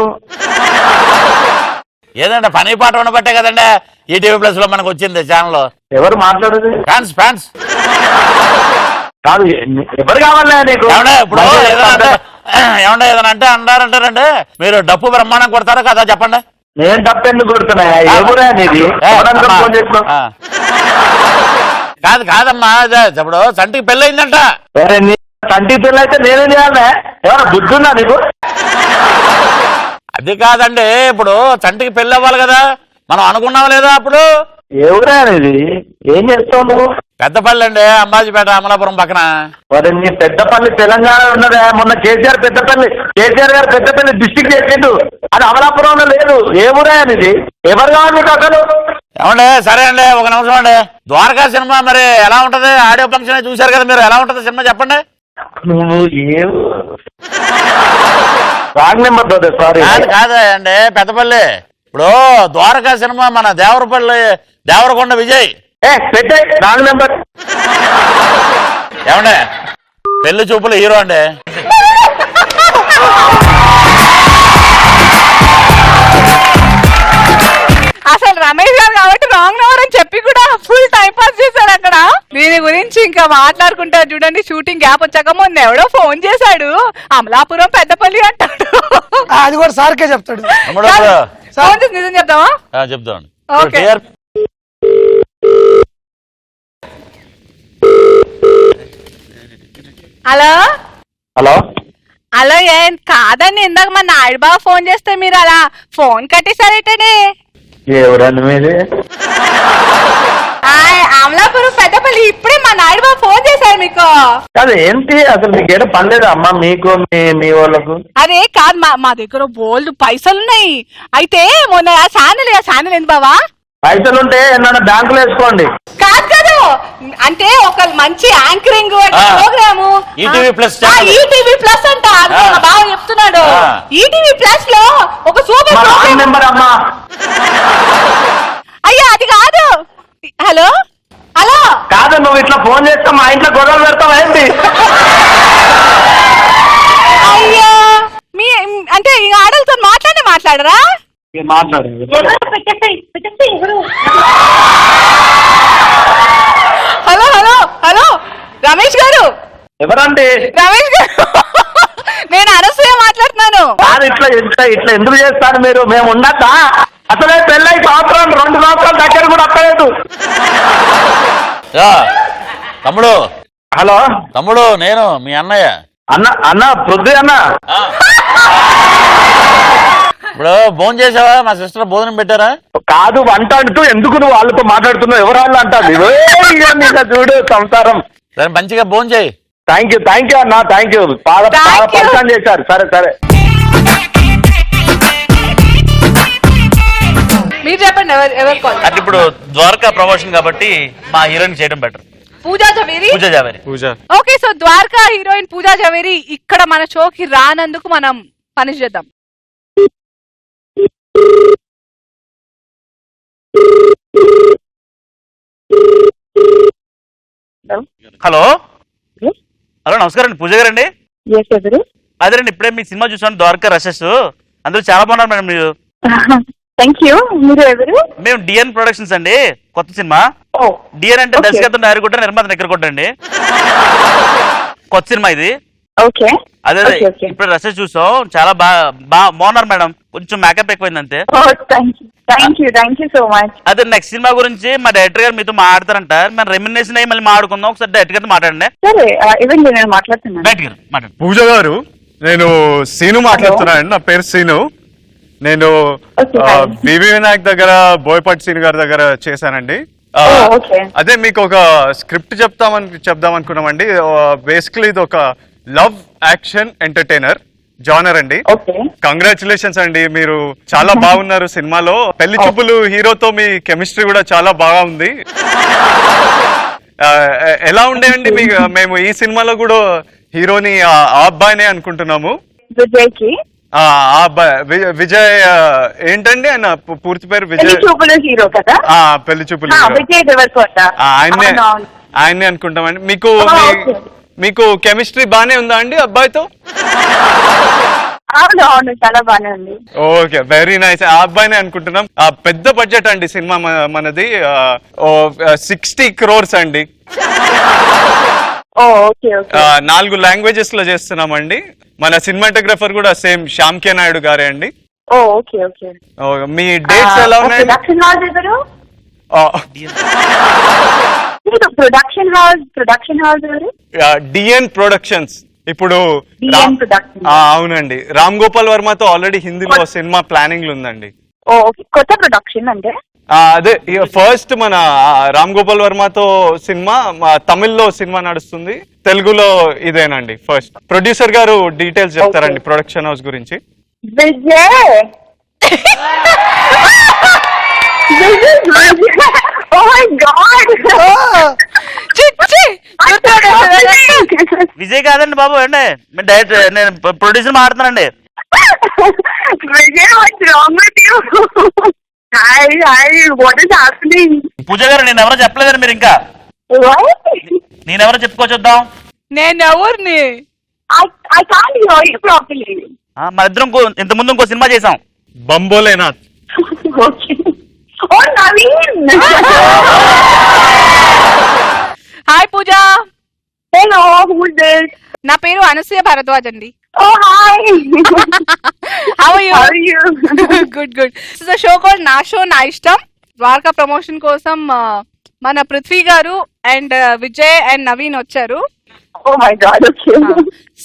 ఏదంటే పని పాట ఉండబట్టే కదండి ఈటీవీ ప్లస్ లో మనకు వచ్చింది ఛానల్. ఎవరు మాట్లాడేది? ఫ్యాన్స్ కాదు, ఎవరు కావాలా నీకు? ఇప్పుడు ఏమన్నా ఏదైనా అంటే అంటారంటారండి మీరు డప్పు బ్రహ్మాండం కొడతారు కదా, చెప్పండి. నేను డప్పు ఎందుకు కొడుతున్నా? ఎవరా నీది? కాదమ్మా, ఇప్పుడు చంటికి పెళ్ళి అయిందంట. చంటికి పెళ్ళి అయితే నేనేం చేయాలి? ఎవరా బుద్ధి ఉందా నీకు? అది కాదండి, ఇప్పుడు చంటికి పెళ్ళి అవ్వాలి కదా, మనం అనుకున్నాం లేదా అప్పుడు? ఎవరా ఇది? ఏం చేస్తావు నువ్వు? పెద్దపల్లి అండి, అంబాజీపేట, అమలాపురం పక్కన. మరి నీ పెద్దపల్లి తెలంగాణ ఉన్నదా? మొన్న కేసీఆర్ గారు పెద్దపల్లి డిస్టిక్ చేసిండు, అది అమలాపురంలో లేదు. ఏ ఊరా ఇది? ఎవరు కావాలి మీకు అసలు? ఏమండి సరే అండి, ఒక నిమిషం అండి. ద్వారకా సినిమా మరి ఎలా ఉంటది? ఆడియో ఫంక్షన్ చూశారు కదా మీరు, ఎలా ఉంటది సినిమా చెప్పండి. నువ్వు రాంగ్ నెంబర్ బ్రదర్, సారీ. కాదండి పెద్దపల్లి, ఇప్పుడు ద్వారకా సినిమా మన దేవరకొండ విజయ్. పెట్టే రాంగ్ నెంబర్. ఏమండి పెళ్లి చూపులు హీరో అండి. అసలు రమేష్ గారు కాబట్టి రాంగ్ నెంబర్ అని చెప్పి కూడా ఫుల్ టైం పాస్ చేశాడు అక్కడ. దీని గురించి ఇంకా మాట్లాడుకుంటారు చూడండి. షూటింగ్ గ్యాప్ వచ్చాక మొన్న ఎవడో ఫోన్ చేశాడు, అమలాపురం పెద్దపల్లి అంటాడు. అది కూడా సార్కే చెప్తాడు. నిజం చెప్తావా? చెప్తామండి. ఓకే. హలో ఏం కాదండి, ఇందాక మా నాయుడు బాబు ఫోన్ చేస్తే మీరు అలా ఫోన్ కట్టేశారేటండి. ఎవరండి మీది? అమలాపురం పెద్దపల్లి, ఇప్పుడే మా నాయుడు బాబు ఫోన్ చేశారు మీకు. కాదు ఏంటి అసలు మీకు ఏదో పని లేదా అమ్మా మీకు మీ వాళ్ళకు? అదే కాదు, మా దగ్గర బోల్డ్ పైసలున్నాయి. అయితే మొన్న ఛానల్ ఏంది బావా? పైసలుంటే ఏమన్నా బ్యాంకులో వేసుకోండి. కాదు, అంటే ఒక మంచి యాంకరింగ్ ప్రోగ్రాము ఈటీవీ ప్లస్ అంట, బాగా చెప్తున్నాడు. ఈటీవీ ప్లస్ లో ఒక సూపర్ నెంబర్ అమ్మా. అయ్యా అది కాదు. హలో కాదు, నువ్వు ఇట్లా ఫోన్ చేస్తా మా ఇంట్లో గొడవలు పెడతావా ఏంటి? అయ్యా మీ అంటే ఈ ఆడలతో మాట్లాడరా? హలో రమేష్ గారు. ఎవరండి? రమేష్ గారు, నేను అనసూయ మాట్లాడుతున్నాను. ఇట్లా ఎందుకు చేస్తారు మీరు? మేము ఉండద్దా? అసలే పెళ్ళై 2 సంవత్సరాలు దగ్గర కూడా అక్కలేదు. తమ్ముడు. హలో తమ్ముడు, నేను మీ అన్నయ్య. అన్న పృథ్వీ అన్న. ఇప్పుడు భోజనం చేసావా? మా సిస్టర్ భోజనం పెట్టారా? కాదు, వంట అంటూ ఎందుకు నువ్వు వాళ్ళతో మాట్లాడుతున్నావు? ఎవరు వాళ్ళు అంటారు చూడు సంసారం. సరే మంచిగా భోజనం చేయి. థ్యాంక్ యూ అన్న, థ్యాంక్ యూ. పరిచయం చేశారు. సరే మీరు చెప్పండి ఎవరు కాల్? అంటే ఇప్పుడు ద్వారకా ప్రమోషన్ కాబట్టి మా హీరోయిన్ చేయడం better. Pooja Javeri. Okay, so Dwaraka heroine Pooja Javeri ఇక్కడ మన షోకి రానందుకు మనం పని చేద్దాం. హలో నమస్కారం అండి, పూజ గారండి. అదేనండి, ఇప్పుడే మీ సినిమా చూసాను, ద్వారకా రషెస్. అందరూ చాలా బాగున్నారు మేడం మీరు. మీరు ఎవరు? మేము డిఎన్ ప్రొడక్షన్స్ అండి, కొత్త సినిమా. డిఎన్ అంటే దర్శకత్వం డైరెక్టర్ నిర్మాత దగ్గర అండి. కొత్త సినిమా ఇది. అదే ఇప్పుడు రషెస్ చూసాం, చాలా బాగున్నారు మేడం. కొంచెం మేకప్ ఎక్కువైంది అంతే. అదే నెక్స్ట్ సినిమా గురించి మా డైరెక్టర్ గారు మీతో మాట్లాడతారంట. మన రెమ్యునరేషన్ అయ్యి మళ్ళీ మాట్లాడుకుందాం. ఒకసారి డైరెక్టర్ గారితో మాట్లాడండి. పూజ గారు, నేను సీను మాట్లాడుతున్నానండి. నా పేరు సీను. నేను వివి వినాయక్ దగ్గర బోయపాటి సీను గారి దగ్గర చేశానండి. అదే మీకు ఒక స్క్రిప్ట్ చెప్దాం అనుకున్నామండి. బేసికలీ ఇది ఒక లవ్ యాక్షన్ ఎంటర్టైనర్ జానర్ అండి. కంగ్రాచులేషన్స్ అండి, మీరు చాలా బాగున్నారు సినిమాలో. పెళ్లి చూపులు హీరోతో మీ కెమిస్ట్రీ కూడా చాలా బాగా ఉంది. ఎలా ఉండేయండి మేము ఈ సినిమాలో కూడా హీరోని ఆ అబ్బాయినే అనుకుంటున్నాము. విజయ్ ఏంటండి ఆయన పూర్తి పేరు? విజయ్ హీరో కదా, పెళ్లి చూపులు ఆయన్నే అనుకుంటామండి. మీకు కెమిస్ట్రీ బానే ఉందా అండి అబ్బాయితో? చాలా బానే ఉంది. Okay, very nice. ఆ అబ్బాయినే అనుకుంటున్నాం. పెద్ద బడ్జెట్ అండి సినిమా మనది, 60 crores అండి. 4 లాంగ్వేజెస్ లో చేస్తున్నామండి. మన సినిమాటోగ్రఫర్ కూడా సేమ్ శ్యామ్ కే నాయుడు గారే అండి. మీ డేట్స్ ఎలా ఉన్నాయి? డిఎన్ ప్రొడక్షన్స్. ఇప్పుడు అవునండి, రామ్ గోపాల్ వర్మతో ఆల్రెడీ హిందీలో సినిమా ప్లానింగ్ లో ఉందండి. కొత్త ప్రొడక్షన్ అంటే అదే ఫస్ట్ మన రామ్ గోపాల్ వర్మతో సినిమా తమిళ్లో సినిమా నడుస్తుంది, తెలుగులో ఇదేనండి ఫస్ట్. ప్రొడ్యూసర్ గారు డీటెయిల్స్ చెప్తారండి ప్రొడక్షన్ హౌస్ గురించి. విజయ్ కాదండి బాబు, అండి డైరెక్టర్, నేను ప్రొడ్యూసర్ మాట్లాడుతున్నానండి. పూజ గారు నేను ఎవరో చెప్పలేదండి మీరు ఇంకా. నేనెవరో చెప్పుకోవచ్చుద్దాం. నేనెవరిని? మన ఇద్దరం ఇంత ముందు ఇంకో సినిమా చేసాం, బంబోలేనాథ్. హాయ్ పూజ. హలో, నా పేరు అనసూయ భరద్వాజ్ అండి. Good good. షో కాల్డ్ నా షో నా ఇష్టం. ద్వారకా ప్రమోషన్ కోసం మన పృథ్వీ గారు అండ్ విజయ్ అండ్ నవీన్ వచ్చారు.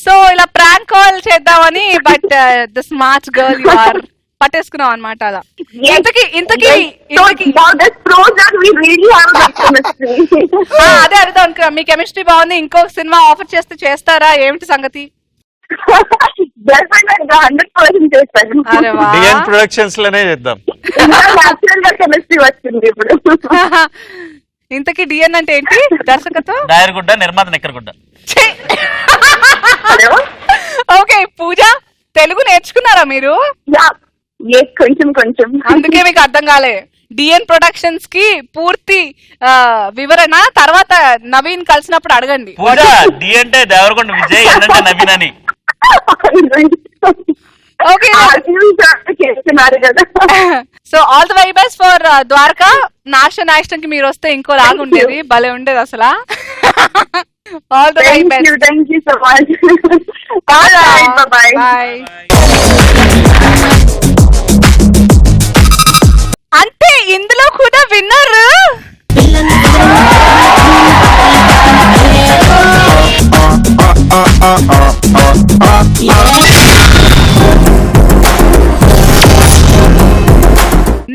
సో ఇలా ప్రాంక్ కాల్ చేద్దామని, but the smart girl you are పట్టేసుకున్నాం అనమాట. అలా ఇంతకీ అదే అడుగుదాం అనుకున్నా. మీ కెమిస్ట్రీ బాగుంది, ఇంకో సినిమా ఆఫర్ చేస్తే చేస్తారా? ఏమిటి సంగతి? డిఎన్ ప్రొడక్షన్స్ లోనే చేద్దాం. ఇంతకీ డిఎన్ అంటే ఏంటి? దర్శకత్వం, డైరెగుడ్డ, నిర్మాత నెక్కరగుడ్డ. ఓకే పూజ, తెలుగు నేర్చుకున్నారా మీరు? కొంచెం కొంచెం, అందుకే మీకు అర్థం కాలే. డిఎన్ ప్రొడక్షన్స్ కి పూర్తి వివరణ తర్వాత నవీన్ కలిసినప్పుడు అడగండి. పూజ డి అంటే దేవరకొండ విజయ్, అంటే నవీన్ అని. Okay, so all the very best for Dwaraka. నా ఇష్టం కి మీరు వస్తే ఇంకో లాగా ఉండేది, భలే ఉండేది అసలు. All the very best. Thank you so much. Bye. అంటే ఇందులో కూడా విన్నర్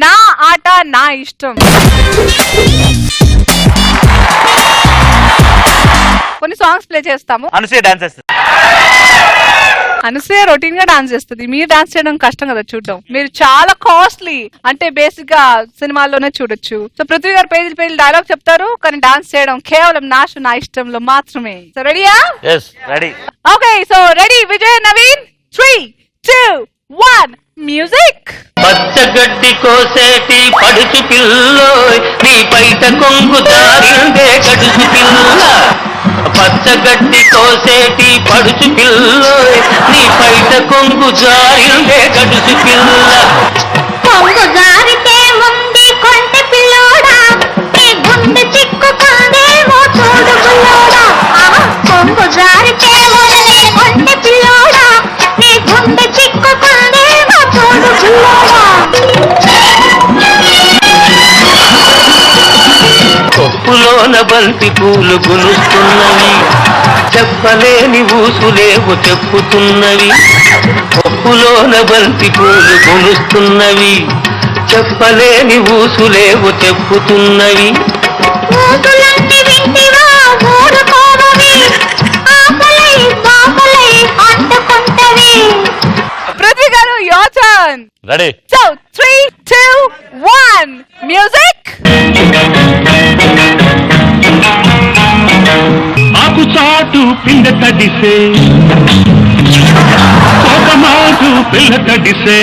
నా ఆట నా ఇష్టం. కొన్ని సాంగ్స్ ప్లే చేస్తాము. అనసూయ డాన్స్ చేస్తుంది. అనసూయ రొటీన్ గా డాన్స్ చేస్తుంది. మీరు డాన్స్ చేయడం కష్టం కదా చూడడం. మీరు చాలా కాస్ట్లీ, అంటే బేసిక్ గా సినిమాల్లోనే చూడొచ్చు. సో పృథ్వీ గారు పేజీలు డైలాగ్ చెప్తారు, కానీ డాన్స్ చేయడం కేవలం నా ఇష్టంలో మాత్రమే. సో రెడీయా? Ready. Okay, so ready Vijay, Naveen. 3, 2, 1 music. పచ్చగడ్డి కోసేటి పడుచు పిల్లోయ్, నీ బయట కొంగు జారిందే గడుచు పిల్ల. పచ్చగడ్డి కోసేటి పడుచు పిల్లోయ్, నీ బయట కొంగు జారిందే గడుచు పిల్ల. కొంగు జారితే ముందు కొంటె పిల్లోడా, నీ గుండె చిక్కుకుందేమో చూడు పిల్లోడా. కొంగు జారితే ముందు కొంటె పిల్లోడా, నీ గుండె చిక్కుకుందేమో చూడు పిల్లోడా. కొప్పులోన బంతి పూలు గునుస్తున్నవి, చెప్పలేని ఊసులేవు చెప్పుతున్నవి. కొప్పులోన బంతి పూలు గునుస్తున్నవి, చెప్పలేని ఊసులేవు చెప్పుతున్నవి. మోతులన్నీ వింటివా ఊరుకోవవి ఆకలై బాకలై అంటుకుంటవి. పృథ్వీ గారు your turn. Ready. So 3, 2, 1 music. ఆకు చాటు పిండ తడిసే ఒక మాటు పిల్ల తడిసే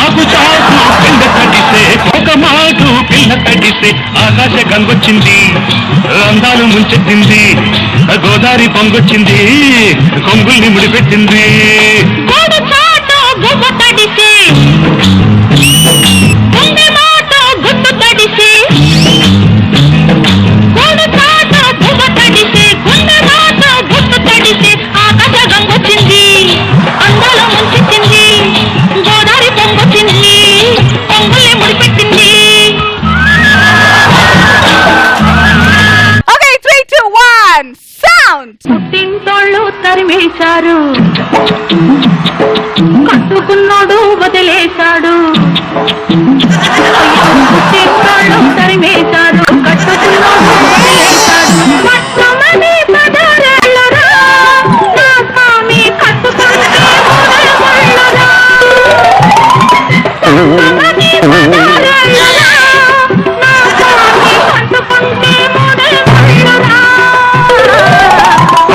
ఆకు చాటు పిండ తడిసే ఒక మాటు పిల్ల తడిసే ఆకాశ గంగొచ్చింది అందాలు ముంచెత్తింది గోదావరి పొంగొచ్చింది కొంగుల్ని ముడిపెట్టింది. ఆకాశ గంగొచ్చింది అందాలు ముంచెత్తింది గోదావరి పొంగొచ్చింది కొంగుల్ని ముడిపెట్టింది. Okay 3, 2, 1 sound. పుట్టింటోళ్ళు తరిమేశారు కట్టుకున్నాడు వదిలేశాడు. పుట్టింటోళ్ళు తరిమేశారు కట్టుకున్నాడు వదిలేశాడు. మొత్తమని పదారేళ్ళరా నా స్వామి కట్టుకుంటే మూడేళ్ళరా. మొత్తమని పదారేళ్ళరా నా స్వామి కట్టుకుంటే మూడేళ్ళరా.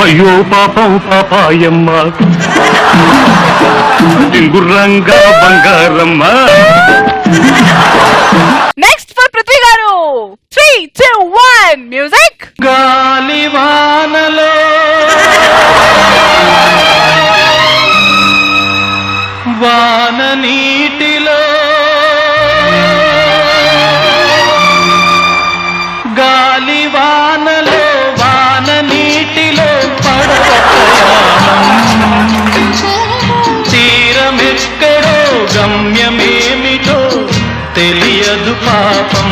అయ్యో పాపం పాపాయమ్మ గుర్రంగా బంగారమ్మ. నెక్స్ట్ ఫర్ పృథ్వీ గారు 3, 2, 1 మ్యూజిక్. గాలివానలో వాన నీటిలో గాలివానలో వాన నీటిలో పడవ తీరమెక్కడో గమ్యమేమిటో తెలియదు పాపం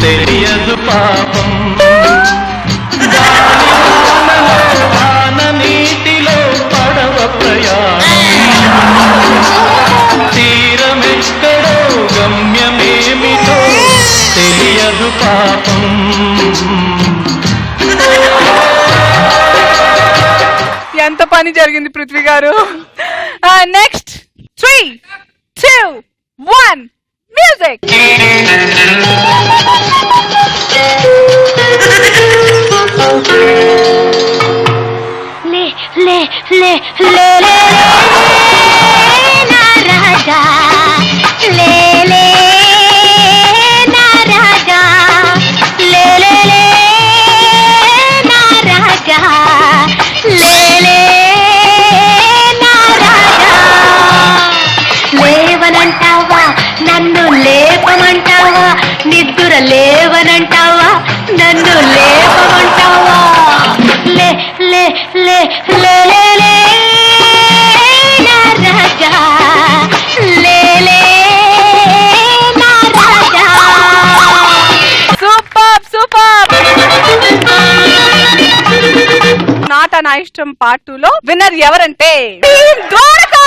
తెలియదు పాపం. గాలివానలో వాన నీటిలో పడవ ప్రయాణం తీరమెక్కడో గమ్యమేమిటో తెలియదు పాపం. ఎంత పని జరిగింది పృథ్వీ గారు. Next 3, 2, 1 music. లే లే లే లే లే నా రాజా లే లే నా రాజా లే లే లే నా రాజా లే లే నా రాజా. లేవనంటావా నన్ను లేపమంటావా నిద్దుర లేవనంటావా నన్ను లేపమంటావా. లే లే లే లే లే లే నా రాజా లే లే నా రాజా. Super super. నాట నా ఇష్టం పార్ట్ 2 లో విన్నర్ ఎవరంటే team Dwaraka.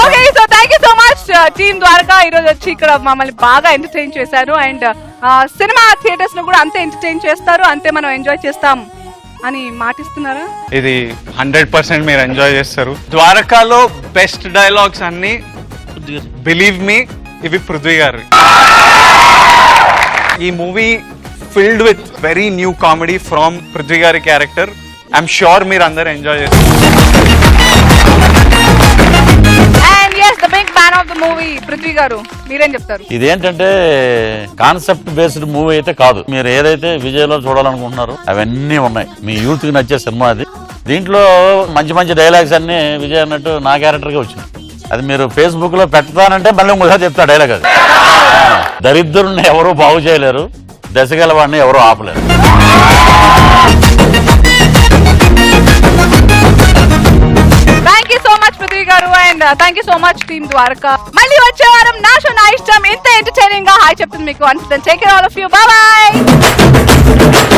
Okay so thank you so much team Dwaraka ఈరోజు వచ్చి ఇక్కడ మమ్మల్ని బాగా ఎంటర్టైన్ చేశారు. అండ్ సినిమా థియేటర్స్ లో కూడా అంతే ఎంటర్టైన్ చేస్తారు, అంతే మనం ఎంజాయ్ చేస్తాం అని మాటిస్తున్నారా? ఇది 100% మీరు ఎంజాయ్ చేస్తారు. ద్వారకాలో బెస్ట్ డైలాగ్స్ అన్ని బిలీవ్ మీ ఇవి పృథ్వీ గారు. ఈ movie filled with very new comedy from Prithvi గారి క్యారెక్టర్. ఐఎమ్ షూర్ మీరు అందరు ఎంజాయ్ చేస్తారు. And yes the big fan of the movie Prithvi గారు మీరేం చెప్తారు? ఇదేంటంటే కాన్సెప్ట్ బేస్డ్ మూవీ అయితే కాదు. మీరు ఏదైతే విజయ్లో చూడాలనుకుంటున్నారో అవన్నీ ఉన్నాయి. మీ యూత్ కి నచ్చే సినిమా అది. దీంట్లో మంచి మంచి డైలాగ్స్ అన్ని విజయ్ అన్నట్టు నా క్యారెక్టర్ గా వచ్చింది. అది మీరు ఫేస్బుక్ లో పెడతానంటే మళ్ళీ ఇంకోసారి చెప్తా డైలాగ్. అది దరిద్రుని ఎవరు బాగు చేయలేరు, దశగల వాడిని ఎవరు ఆపలేరు. Thank you so much Prithvi garu. And and thank you so much team Dwaraka. మళ్ళీ వచ్చే వారం నా షో నా ఇష్టం ఇంత ఎంటర్టైనింగ్ గా హాయ్ చెప్తుంది మీకు. And take care all of you. By by.